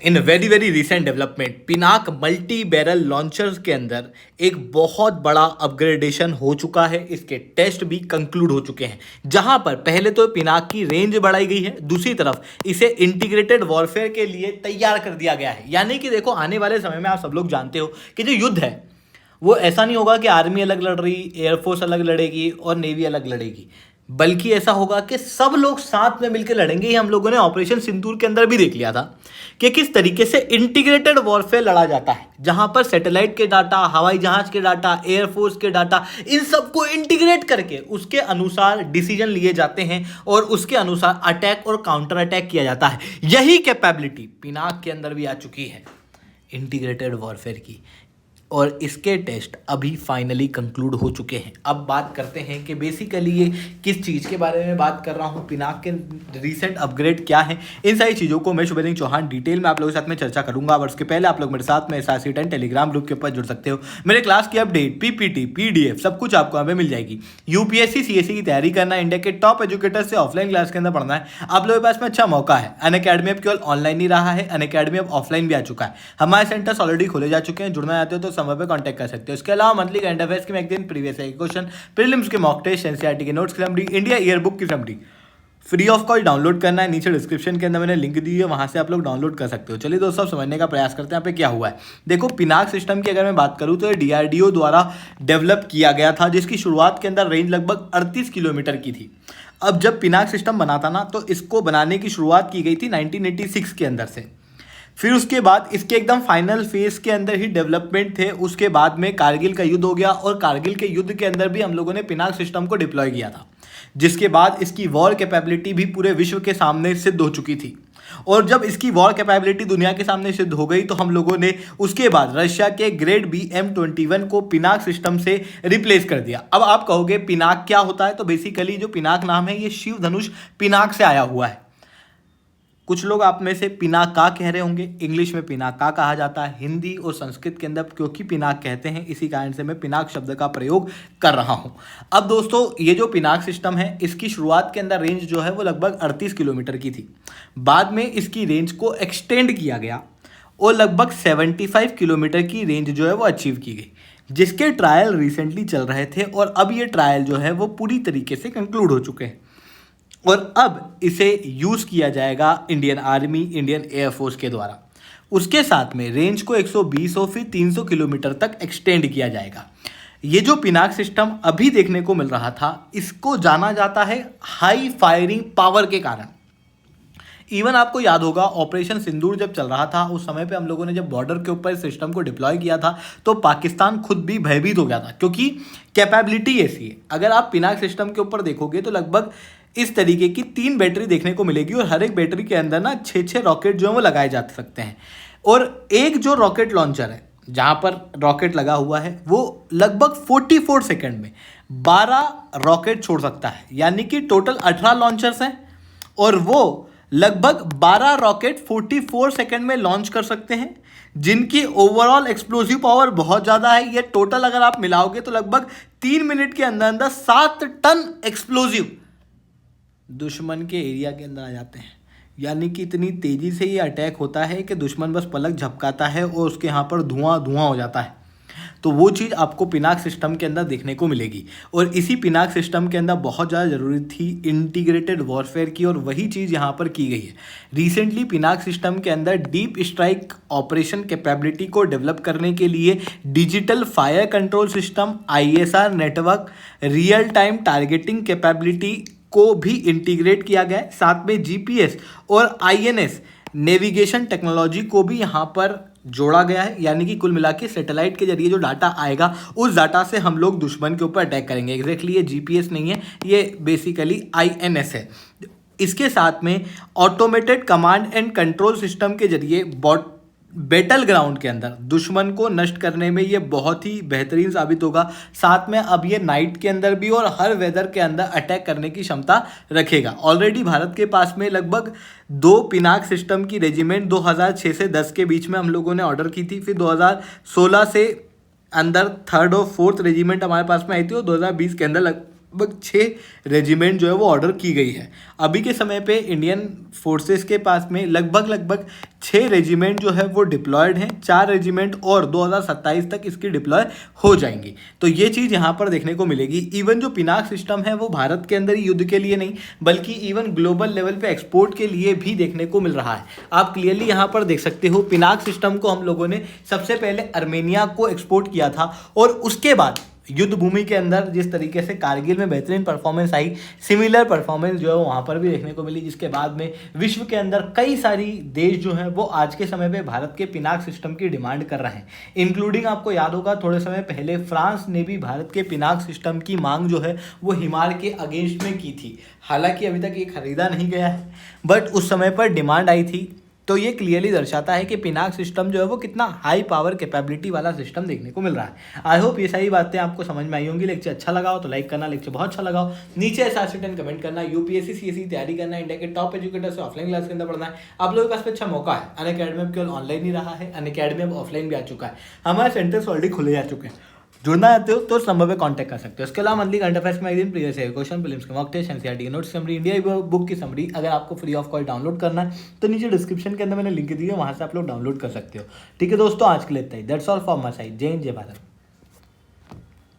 इन very very recent development Pinaka multi barrel launchers के अंदर एक बहुत बड़ा अपग्रेडेशन हो चुका है। इसके टेस्ट भी कंक्लूड हो चुके हैं, जहां पर पहले तो पिनाक की रेंज बढ़ाई गई है, दूसरी तरफ इसे इंटीग्रेटेड वॉरफेयर के लिए तैयार कर दिया गया है। यानी कि देखो, आने वाले समय में आप सब लोग जानते हो कि जो युद्ध है वो ऐसा नहीं होगा कि आर्मी अलग लड़ रही, एयरफोर्स अलग लड़ेगी और नेवी अलग लड़ेगी, बल्कि ऐसा होगा कि सब लोग साथ में मिलकर लड़ेंगे। ये हम लोगों ने ऑपरेशन सिंदूर के अंदर भी देख लिया था कि किस तरीके से इंटीग्रेटेड वॉरफेयर लड़ा जाता है, जहां पर सैटेलाइट के डाटा, हवाई जहाज के डाटा, एयरफोर्स के डाटा, इन सबको इंटीग्रेट करके उसके अनुसार डिसीजन लिए जाते हैं और उसके अनुसार अटैक और काउंटर अटैक किया जाता है। यही कैपेबिलिटी पिनाक के अंदर भी आ चुकी है इंटीग्रेटेड वॉरफेयर की, और इसके टेस्ट अभी फाइनली कंक्लूड हो चुके हैं। अब बात करते हैं कि बेसिकली ये किस चीज़ के बारे में बात कर रहा हूँ, पिनाक के रीसेंट अपग्रेड क्या है, इन सारी चीज़ों को मैं शुभेंदु चौहान डिटेल में आप लोगों के साथ में चर्चा करूंगा। और उसके पहले आप लोग मेरे साथ में SRC10 टेलीग्राम ग्रुप के ऊपर जुड़ सकते हो। मेरे क्लास की अपडेट, PPT, PDF सब कुछ आपको हमें मिल जाएगी। UPSC CSE की तैयारी करना है, इंडिया के टॉप एजुकेटर से ऑफलाइन क्लास के अंदर पढ़ना है, आप लोगों के पास में अच्छा मौका है। अनअकैडमी अब केवल ऑनलाइन ही रहा है, अनअकैडमी अब ऑफलाइन भी आ चुका है। हमारे सेंटर्स ऑलरेडी खोले जा चुके हैं, जुड़ना चाहते हो तो समय पे कांटेक्ट कर सकते हो। इसके अलावा मंथली करंट अफेयर्स की मैगजीन, प्रीवियस क्वेश्चन, प्रीलिम्स के मॉक टेस्ट, एनसीईआरटी के नोट्स की समरी, इंडिया ईयर बुक की summary free of cost download करना है। नीचे डिस्क्रिप्शन के अंदर मैंने लिंक दी है, वहां से आप लोग डाउनलोड कर सकते हो। चलिए दोस्तों, समझने का प्रयास करते हैं यहाँ पे क्या हुआ है। देखो, पिनाक सिस्टम की अगर मैं बात करूँ तो ये DRDO द्वारा डेवलप किया गया था, जिसकी शुरुआत के अंदर रेंज लगभग 38 किलोमीटर की थी। अब जब पिनाक सिस्टम बना था ना, तो इसको बनाने की शुरुआत की गई थी 1986 के अंदर से। फिर उसके बाद इसके एकदम फाइनल फेज के अंदर ही डेवलपमेंट थे। उसके बाद में कारगिल का युद्ध हो गया, और कारगिल के युद्ध के अंदर भी हम लोगों ने पिनाक सिस्टम को डिप्लॉय किया था, जिसके बाद इसकी वॉर कैपेबिलिटी भी पूरे विश्व के सामने सिद्ध हो चुकी थी। और जब इसकी वॉर कैपेबिलिटी दुनिया के सामने सिद्ध हो गई, तो हम लोगों ने उसके बाद रशिया के ग्रेड बी M21 को पिनाक सिस्टम से रिप्लेस कर दिया। अब आप कहोगे पिनाक क्या होता है, तो बेसिकली जो पिनाक नाम है ये शिव धनुष पिनाक से आया हुआ है। कुछ लोग आप में से पिनाका कह रहे होंगे, इंग्लिश में पिनाका कहा जाता है, हिंदी और संस्कृत के अंदर क्योंकि पिनाक कहते हैं, इसी कारण से मैं पिनाक शब्द का प्रयोग कर रहा हूं। अब दोस्तों, ये जो पिनाक सिस्टम है, इसकी शुरुआत के अंदर रेंज जो है वो लगभग 38 किलोमीटर की थी। बाद में इसकी रेंज को एक्सटेंड किया गया और लगभग 75 किलोमीटर की रेंज जो है वो अचीव की गई, जिसके ट्रायल रिसेंटली चल रहे थे, और अब ये ट्रायल जो है वो पूरी तरीके से कंक्लूड हो चुके हैं। और अब इसे यूज़ किया जाएगा इंडियन आर्मी, इंडियन एयरफोर्स के द्वारा। उसके साथ में रेंज को 120 और फिर 300 किलोमीटर तक एक्सटेंड किया जाएगा। ये जो पिनाक सिस्टम अभी देखने को मिल रहा था, इसको जाना जाता है हाई फायरिंग पावर के कारण। इवन आपको याद होगा, ऑपरेशन सिंदूर जब चल रहा था, उस समय पे हम लोगों ने जब बॉर्डर के ऊपर सिस्टम को डिप्लॉय किया था, तो पाकिस्तान खुद भी भयभीत हो गया था, क्योंकि कैपेबिलिटी ऐसी है। अगर आप पिनाक सिस्टम के ऊपर देखोगे तो लगभग इस तरीके की 3 बैटरी देखने को मिलेगी, और हर एक बैटरी के अंदर ना 6 रॉकेट जो है वो लगाए जा सकते हैं। और एक जो रॉकेट लॉन्चर है, जहाँ पर रॉकेट लगा हुआ है, वो लगभग 44 सेकेंड में 12 रॉकेट छोड़ सकता है। यानी कि टोटल 18 लॉन्चर्स हैं, और वो लगभग 12 रॉकेट 44 सेकेंड में लॉन्च कर सकते हैं, जिनकी ओवरऑल एक्सप्लोसिव पावर बहुत ज़्यादा है। ये टोटल अगर आप मिलाओगे तो लगभग 3 मिनट के अंदर अंदर 7 टन एक्सप्लोसिव दुश्मन के एरिया के अंदर आ जाते हैं। यानी कि इतनी तेज़ी से ये अटैक होता है कि दुश्मन बस पलक झपकाता है और उसके यहाँ पर धुआं धुआं हो जाता है। तो वो चीज़ आपको पिनाक सिस्टम के अंदर देखने को मिलेगी, और इसी पिनाक सिस्टम के अंदर बहुत ज़्यादा ज़रूरी थी इंटीग्रेटेड वॉरफेयर की, और वही चीज़ यहाँ पर की गई है। रिसेंटली पिनाक सिस्टम के अंदर डीप स्ट्राइक ऑपरेशन कैपेबिलिटी को डेवलप करने के लिए digital fire control system, ISR network, real time targeting capability को भी इंटीग्रेट किया गया है। साथ में GPS और INS नेविगेशन टेक्नोलॉजी को भी यहाँ पर जोड़ा गया है। यानी कि कुल मिला के सैटेलाइट के जरिए जो डाटा आएगा, उस डाटा से हम लोग दुश्मन के ऊपर अटैक करेंगे। एग्जैक्टली ये GPS नहीं है, ये बेसिकली INS है। इसके साथ में automated command and control system के जरिए बैटल ग्राउंड के अंदर दुश्मन को नष्ट करने में ये बहुत ही बेहतरीन साबित होगा। साथ में अब ये नाइट के अंदर भी और हर वेदर के अंदर अटैक करने की क्षमता रखेगा। ऑलरेडी भारत के पास में लगभग 2 पिनाक सिस्टम की रेजिमेंट 2006 से 10 के बीच में हम लोगों ने ऑर्डर की थी। फिर 2016 से अंदर 3rd और 4th रेजिमेंट हमारे पास में आई थी, और 2020 के अंदर लगभग 6 रेजिमेंट जो है वो ऑर्डर की गई है। अभी के समय पे इंडियन फोर्सेस के पास में लगभग 6 रेजिमेंट जो है वो डिप्लॉयड हैं, 4 रेजिमेंट और 2027 तक इसकी डिप्लॉय हो जाएंगी। तो ये चीज़ यहाँ पर देखने को मिलेगी। इवन जो पिनाक सिस्टम है वो भारत के अंदर ही युद्ध के लिए नहीं बल्कि इवन ग्लोबल लेवल पे एक्सपोर्ट के लिए भी देखने को मिल रहा है। आप क्लियरली यहाँ पर देख सकते हो, पिनाक सिस्टम को हम लोगों ने सबसे पहले आर्मेनिया को एक्सपोर्ट किया था और उसके बाद युद्ध भूमि के अंदर जिस तरीके से कारगिल में बेहतरीन परफॉर्मेंस आई, सिमिलर परफॉर्मेंस जो है वहाँ पर भी देखने को मिली, जिसके बाद में विश्व के अंदर कई सारी देश जो हैं वो आज के समय पे भारत के पिनाक सिस्टम की डिमांड कर रहे हैं। इंक्लूडिंग आपको याद होगा थोड़े समय पहले फ्रांस ने भी भारत के पिनाक सिस्टम की मांग जो है वो हिमार के अगेंस्ट में की थी। हालांकि अभी तक ये खरीदा नहीं गया है बट उस समय पर डिमांड आई थी। तो ये क्लियरली दर्शाता है कि पिनाक सिस्टम जो है वो कितना हाई पावर कैपेबिलिटी वाला सिस्टम देखने को मिल रहा है। आई होप ये सारी बातें आपको समझ में आई होंगी। लेक्चर अच्छा लगा हो तो लाइक करना, लेक्चर बहुत अच्छा लगा हो नीचे SR10 कमेंट करना। यूपीएससी सीएससी तैयारी करना, इंडिया के टॉप एजुकेटर से ऑफलाइन क्लास के अंदर पढ़ना है, आप लोगों के पास अच्छा मौका है। अनअकैडमी अब केवल ऑनलाइन ही रहा है, अनअकैडमी अब ऑफलाइन भी आ चुका है। हमारे सेंटर्स ऑलरेडी खुले जा चुके हैं। जुड़ना चाहते हो तो उस नंबर पे कांटेक्ट कर सकते हो। इसके अलावा monthly current affairs magazine, previous year question, prelims के mock test, NCERT notes summary, India book की समरी अगर आपको फ्री ऑफ कॉस्ट डाउनलोड करना है तो नीचे डिस्क्रिप्शन के अंदर मैंने लिंक दी है, वहां से आप लोग डाउनलोड कर सकते हो। ठीक है दोस्तों, आज के लिए इतना ही। That's all from my side. Jai Hind, जय भारत।